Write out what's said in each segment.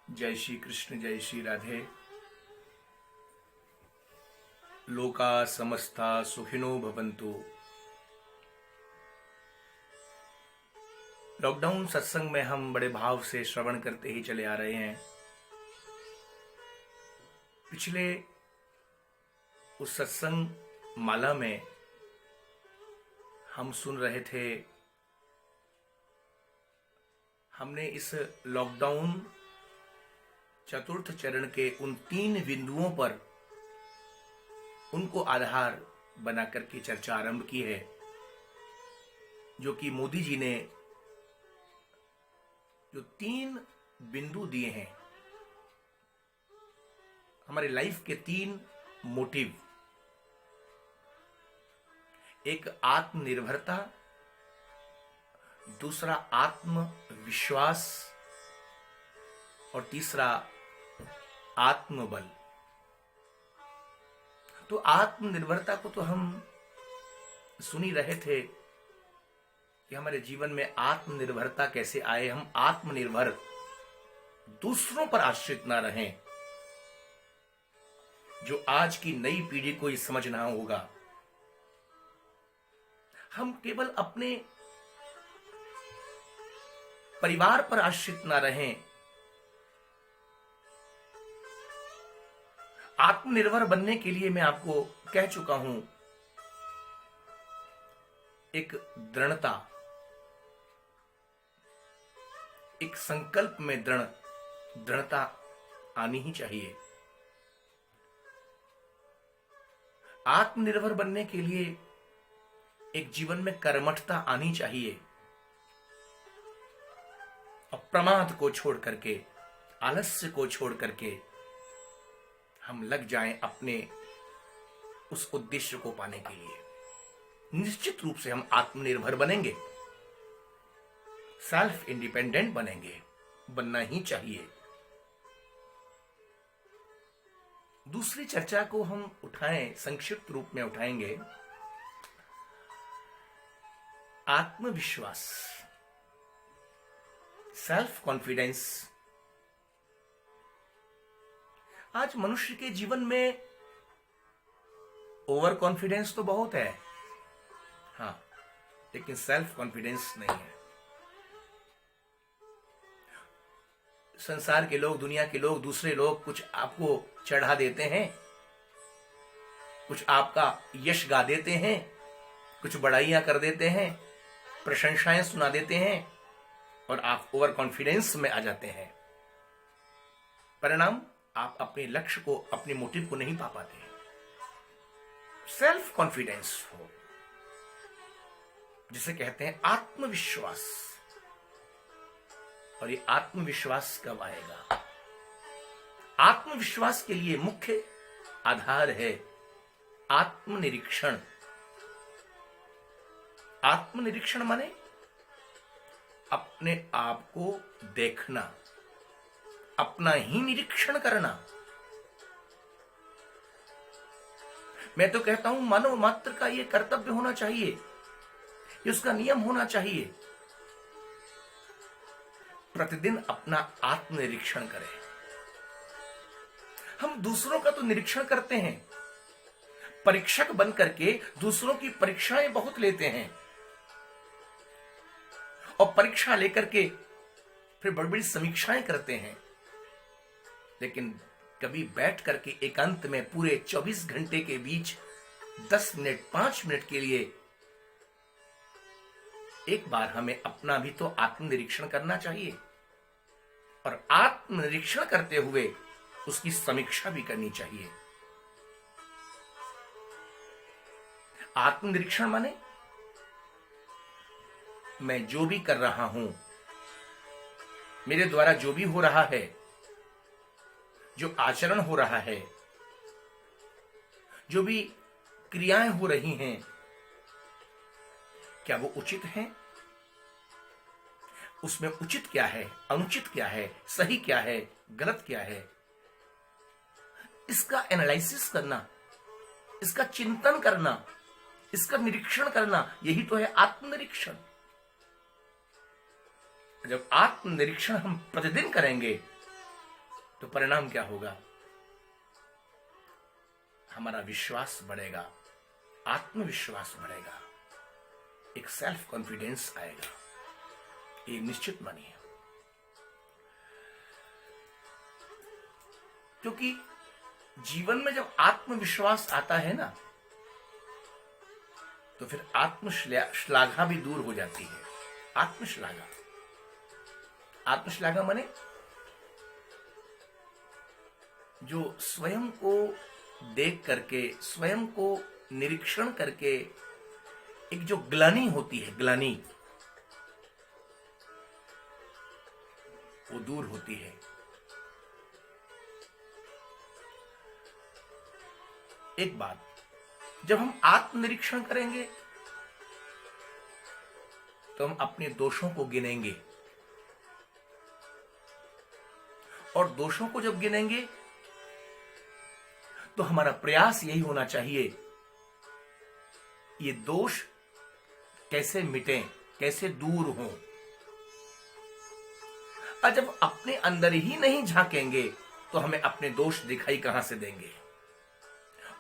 जय श्री कृष्ण, जय श्री राधे। लोका समस्ता सुखिनो भवन्तु। लॉकडाउन सत्संग में हम बड़े भाव से श्रवण करते ही चले आ रहे हैं। पिछले उस सत्संग माला में हम सुन रहे थे, हमने इस लॉकडाउन चतुर्थ चरण के उन 3 बिंदुओं पर उनको आधार बना करके चर्चा आरंभ की है, जो कि मोदी जी ने जो 3 बिंदु दिए हैं, हमारे लाइफ के 3 मोटिव। एक आत्मनिर्भरता, दूसरा आत्मविश्वास और तीसरा आत्मबल। तो आत्मनिर्भरता को तो हम सुन ही रहे थे कि हमारे जीवन में आत्मनिर्भरता कैसे आए, हम आत्मनिर्भर, दूसरों पर आश्रित ना रहें। जो आज की नई पीढ़ी को ये समझना होगा, हम केवल अपने परिवार पर आश्रित ना रहें। आत्मनिर्भर बनने के लिए मैं आपको कह चुका हूं, एक दृढ़ता, एक संकल्प में दृढ़ता आनी ही चाहिए। आत्मनिर्भर बनने के लिए एक जीवन में कर्मठता आनी चाहिए। और प्रमाद को छोड़ करके, आलस्य को छोड़ करके हम लग जाएं अपने उस उद्देश्य को पाने के लिए। निश्चित रूप से हम आत्मनिर्भर बनेंगे, सेल्फ इंडिपेंडेंट बनेंगे, बनना ही चाहिए। दूसरी चर्चा को हम उठाएं, संक्षिप्त रूप में उठाएंगे, आत्मविश्वास, सेल्फ कॉन्फिडेंस। आज मनुष्य के जीवन में ओवर कॉन्फिडेंस तो बहुत है, हां, लेकिन सेल्फ कॉन्फिडेंस नहीं है। संसार के लोग, दुनिया के लोग, दूसरे लोग कुछ आपको चढ़ा देते हैं, कुछ आपका यश गा देते हैं, कुछ बड़ाइयां कर देते हैं, प्रशंसाएं सुना देते हैं, और आप ओवर कॉन्फिडेंस में आ जाते हैं। परिणाम, आप अपने लक्ष्य को, अपने मोटिव को नहीं पा पाते। सेल्फ कॉन्फिडेंस हो, जिसे कहते हैं आत्मविश्वास। और ये आत्मविश्वास कब आएगा? आत्मविश्वास के लिए मुख्य आधार है आत्मनिरीक्षण। आत्मनिरीक्षण माने अपने आप को देखना, अपना ही निरीक्षण करना। मैं तो कहता हूं, मानव मात्र का यह कर्तव्य होना चाहिए, ये उसका नियम होना चाहिए। प्रतिदिन अपना आत्मनिरीक्षण करें। हम दूसरों का तो निरीक्षण करते हैं, परीक्षक बन करके दूसरों की परीक्षाएं बहुत लेते हैं, और परीक्षा लेकर के फिर बड़ी बड़ी समीक्षाएं करते हैं। लेकिन कभी बैठ करके एकांत में पूरे 24 घंटे के बीच 10 मिनट, 5 मिनट के लिए एक बार हमें अपना भी तो आत्मनिरीक्षण करना चाहिए, और आत्मनिरीक्षण करते हुए उसकी समीक्षा भी करनी चाहिए। आत्मनिरीक्षण माने मैं जो भी कर रहा हूं, मेरे द्वारा जो भी हो रहा है, जो आचरण हो रहा है, जो भी क्रियाएं हो रही हैं, क्या वो उचित हैं? उसमें उचित क्या है, अनुचित क्या है, सही क्या है, गलत क्या है, इसका एनालिसिस करना, इसका चिंतन करना, इसका निरीक्षण करना, यही तो है आत्मनिरीक्षण। जब आत्मनिरीक्षण हम प्रतिदिन करेंगे तो परिणाम क्या होगा? हमारा विश्वास बढ़ेगा, आत्मविश्वास बढ़ेगा, एक सेल्फ कॉन्फिडेंस आएगा, ये निश्चित मानिए। क्योंकि जीवन में जब आत्मविश्वास आता है ना, तो फिर आत्मश्लाघा भी दूर हो जाती है। आत्मश्लाघा, आत्मश्लाघा माने जो स्वयं को देख करके, स्वयं को निरीक्षण करके एक जो ग्लानि होती है, ग्लानि, वो दूर होती है। एक बात, जब हम आत्मनिरीक्षण करेंगे तो हम अपने दोषों को गिनेंगे, और दोषों को जब गिनेंगे तो हमारा प्रयास यही होना चाहिए, ये दोष कैसे मिटें, कैसे दूर हों। और जब अपने अंदर ही नहीं झांकेंगे तो हमें अपने दोष दिखाई कहां से देंगे,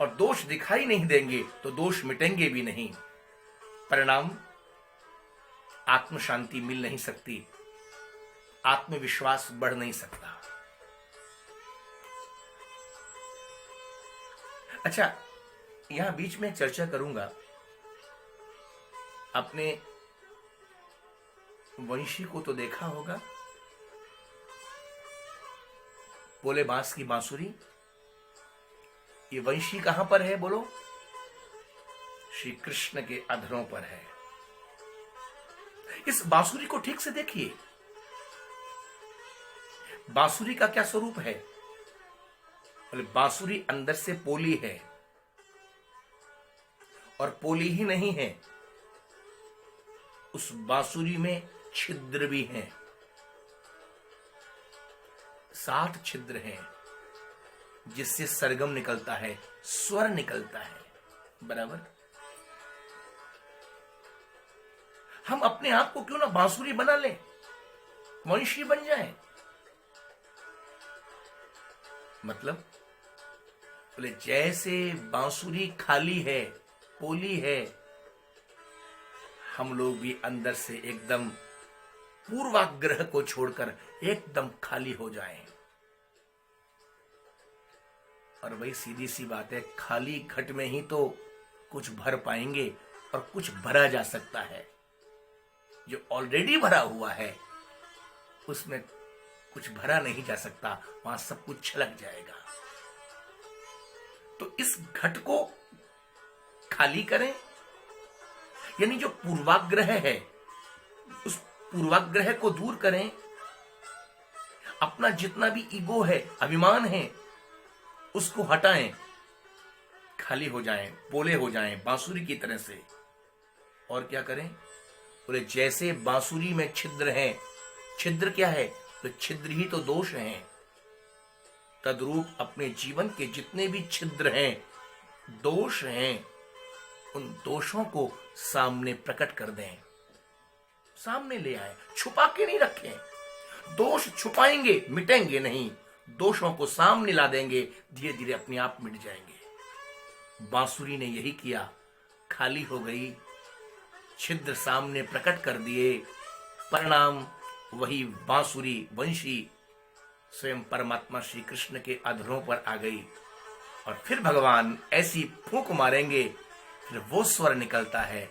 और दोष दिखाई नहीं देंगे तो दोष मिटेंगे भी नहीं। परिणाम, आत्म शांति मिल नहीं सकती, आत्मविश्वास बढ़ नहीं सकता। अच्छा, यहां बीच में चर्चा करूंगा, अपने वंशी को तो देखा होगा, बोले बांस की बांसुरी, ये वंशी कहां पर है बोलो? श्री कृष्ण के अधरों पर है। इस बांसुरी को ठीक से देखिए, बांसुरी का क्या स्वरूप है? बोले बांसुरी अंदर से पोली है, और पोली ही नहीं है, उस बांसुरी में छिद्र भी हैं, 7 छिद्र हैं, जिससे सरगम निकलता है, स्वर निकलता है। बराबर, हम अपने आप को क्यों ना बांसुरी बना लें, वंशी बन जाएं। मतलब बोले जैसे बांसुरी खाली है, पोली है, हम लोग भी अंदर से एकदम पूर्वाग्रह को छोड़कर एकदम खाली हो जाएं। और वही सीधी सी बात है, खाली घट में ही तो कुछ भर पाएंगे, और कुछ भरा जा सकता है। जो ऑलरेडी भरा हुआ है उसमें कुछ भरा नहीं जा सकता, वहां सब कुछ छलक जाएगा। तो इस घट को खाली करें, यानी जो पूर्वाग्रह है उस पूर्वाग्रह को दूर करें। अपना जितना भी ईगो है, अभिमान है, उसको हटाएं, खाली हो जाएं, पोले हो जाएं, बांसुरी की तरह से। और क्या करें? बोले जैसे बांसुरी में छिद्र हैं, छिद्र क्या है? तो छिद्र ही तो दोष हैं। तद्रूप अपने जीवन के जितने भी छिद्र हैं, दोष हैं, उन दोषों को सामने प्रकट कर दें, सामने ले आए, छुपा के नहीं रखें। दोष छुपाएंगे मिटेंगे नहीं, दोषों को सामने ला देंगे, धीरे धीरे अपने आप मिट जाएंगे। बांसुरी ने यही किया, खाली हो गई, छिद्र सामने प्रकट कर दिए। परिणाम वही बांसुरी वंशी स्वयं परमात्मा श्री कृष्ण के अधरों पर आ गई, और फिर भगवान ऐसी फूंक मारेंगे, फिर वो स्वर निकलता है,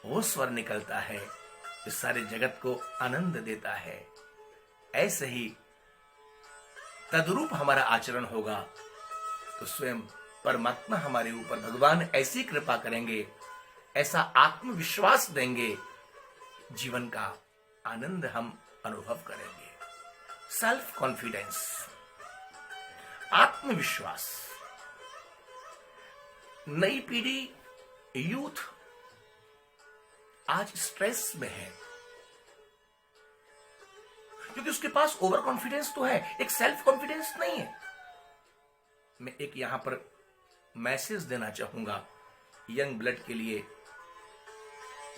वो स्वर निकलता है जो सारे जगत को आनंद देता है। ऐसे ही तद्रूप हमारा आचरण होगा तो स्वयं परमात्मा हमारे ऊपर, भगवान ऐसी कृपा करेंगे, ऐसा आत्मविश्वास देंगे, जीवन का आनंद हम अनुभव करेंगे। सेल्फ कॉन्फिडेंस, आत्मविश्वास। नई पीढ़ी, यूथ आज स्ट्रेस में है, क्योंकि उसके पास ओवर कॉन्फिडेंस तो है, एक सेल्फ कॉन्फिडेंस नहीं है। मैं एक यहां पर मैसेज देना चाहूंगा यंग ब्लड के लिए,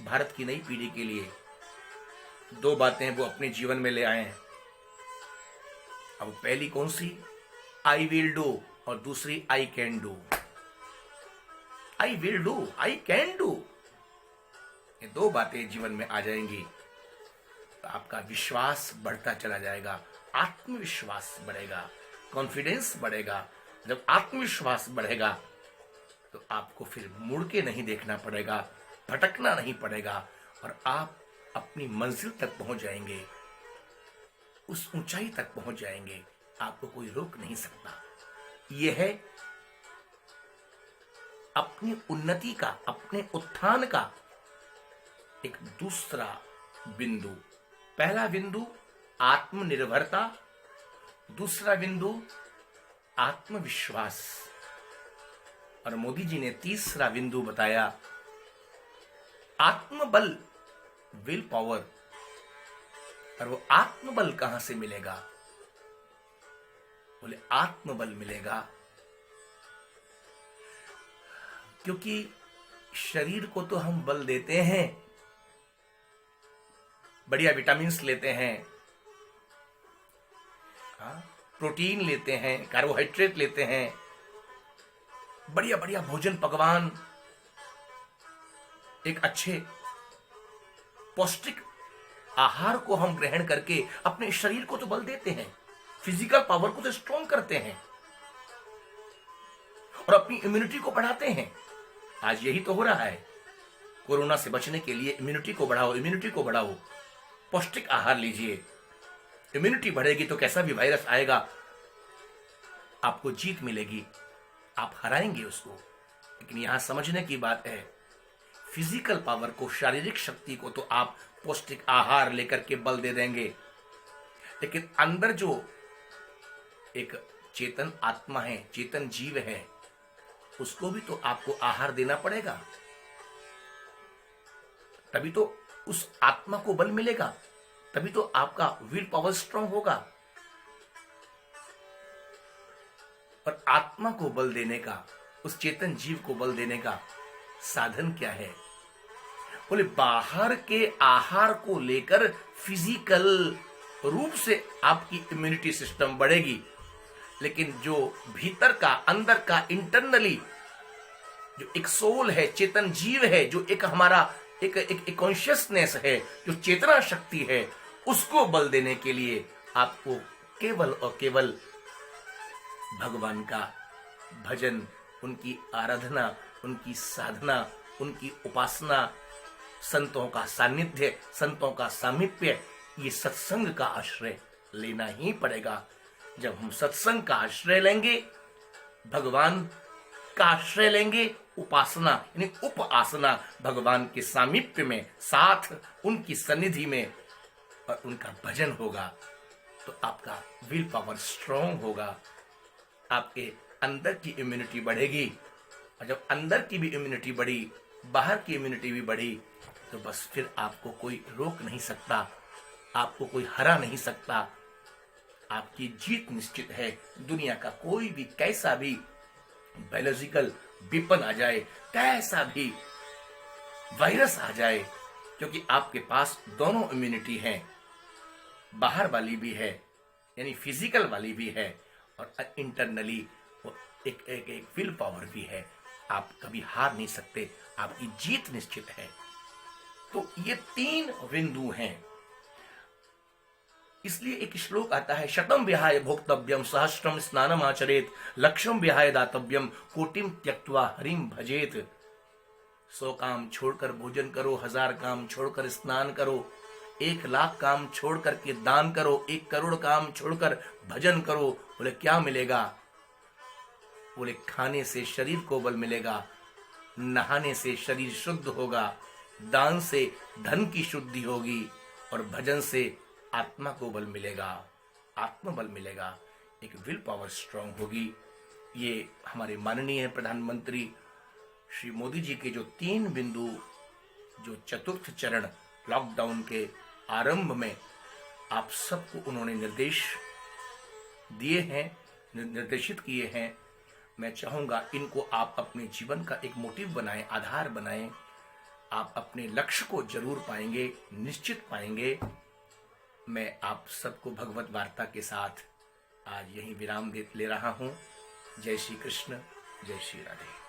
भारत की नई पीढ़ी के लिए। 2 बातें वो अपने जीवन में ले आए हैं, अब पहली कौन सी? आई विल डू, और दूसरी I can do. I will do, I can do, ये दो बातें जीवन में आ जाएंगी तो आपका विश्वास बढ़ता चला जाएगा, आत्मविश्वास बढ़ेगा, कॉन्फिडेंस बढ़ेगा। जब आत्मविश्वास बढ़ेगा तो आपको फिर मुड़ के नहीं देखना पड़ेगा, भटकना नहीं पड़ेगा, और आप अपनी मंजिल तक पहुंच जाएंगे, उस ऊंचाई तक पहुंच जाएंगे, आपको कोई रोक नहीं सकता। यह है अपनी उन्नति का, अपने उत्थान का एक दूसरा बिंदु। पहला बिंदु आत्मनिर्भरता, दूसरा बिंदु आत्मविश्वास, और मोदी जी ने तीसरा बिंदु बताया आत्मबल, विल पावर। और वो आत्मबल कहां से मिलेगा? बोले आत्मबल मिलेगा क्योंकि शरीर को तो हम बल देते हैं, बढ़िया विटामिन्स लेते हैं, प्रोटीन लेते हैं, कार्बोहाइड्रेट लेते हैं, बढ़िया बढ़िया भोजन पकवान, एक अच्छे पौष्टिक आहार को हम ग्रहण करके अपने शरीर को तो बल देते हैं, फिजिकल पावर को तो स्ट्रॉन्ग करते हैं और अपनी इम्यूनिटी को बढ़ाते हैं। आज यही तो हो रहा है। कोरोना से बचने के लिए इम्यूनिटी को बढ़ाओ, इम्यूनिटी को बढ़ाओ, पौष्टिक आहार लीजिए। इम्यूनिटी बढ़ेगी तो कैसा भी वायरस आएगा आपको जीत मिलेगी, आप हराएंगे उसको। लेकिन यहां समझने की बात है, फिजिकल पावर को, शारीरिक शक्ति को तो आप पौष्टिक आहार लेकर के बल दे देंगे, लेकिन अंदर जो एक चेतन आत्मा है, चेतन जीव है, उसको भी तो आपको आहार देना पड़ेगा, तभी तो उस आत्मा को बल मिलेगा, तभी तो आपका विल पावर स्ट्रांग होगा। और आत्मा को बल देने का, उस चेतन जीव को बल देने का साधन क्या है? बोले बाहर के आहार को लेकर फिजिकल रूप से आपकी इम्यूनिटी सिस्टम बढ़ेगी, लेकिन जो भीतर का, अंदर का, इंटरनली जो एक सोल है, चेतन जीव है, जो एक हमारा एक कॉन्शियसनेस है, जो चेतना शक्ति है, उसको बल देने के लिए आपको केवल और केवल भगवान का भजन, उनकी आराधना, उनकी साधना, उनकी उपासना, संतों का सानिध्य, संतों का सामीप्य, ये सत्संग का आश्रय लेना ही पड़ेगा। जब हम सत्संग का आश्रय लेंगे, भगवान का आश्रय लेंगे, उपासना यानी उपासना, भगवान के सामीप्य में, साथ उनकी सन्निधि में, और उनका भजन होगा, तो आपका विल पावर स्ट्रांग होगा, आपके अंदर की इम्यूनिटी बढ़ेगी। और जब अंदर की भी इम्यूनिटी बढ़ी, बाहर की इम्यूनिटी भी बढ़ी, तो बस फिर आपको कोई रोक नहीं सकता, आपको कोई हरा नहीं सकता, आपकी जीत निश्चित है। दुनिया का कोई भी कैसा भी बायोलॉजिकल विपन आ जाए, कैसा भी वायरस आ जाए, क्योंकि आपके पास दोनों इम्यूनिटी है, बाहर वाली भी है यानी फिजिकल वाली भी है, और इंटरनली एक विल पावर भी है। आप कभी हार नहीं सकते, आपकी जीत निश्चित है। तो ये तीन बिंदु हैं। इसलिए एक श्लोक आता है, शतम विहाय भोक्तव्यम सहस्त्रम स्नानम आचरेत, लक्षम विहाय दातव्यम कोटिम त्यक्त्वा हरिम भजेत। 100 काम छोड़कर भोजन करो, 1000 काम छोड़कर स्नान करो, 1,00,000 काम छोड़ करके दान करो, 1 करोड़ काम छोड़कर भजन करो। बोले क्या मिलेगा? बोले खाने से शरीर को बल मिलेगा, नहाने से शरीर शुद्ध होगा, दान से धन की शुद्धि होगी, और भजन से आत्मा को बल मिलेगा, आत्मबल मिलेगा, एक विल पावर स्ट्रांग होगी। ये हमारे माननीय प्रधानमंत्री श्री मोदी जी के जो 3 बिंदु, जो चतुर्थ चरण लॉकडाउन के आरंभ में आप सबको उन्होंने निर्देश दिए हैं, निर्देशित किए हैं, मैं चाहूंगा इनको आप अपने जीवन का एक मोटिव बनाएं, आधार बनाएं। आप अपने लक्ष्य को जरूर पाएंगे, निश्चित पाएंगे। मैं आप सबको भगवत वार्ता के साथ आज यहीं विराम ले रहा हूं। जय श्री कृष्ण, जय श्री राधे।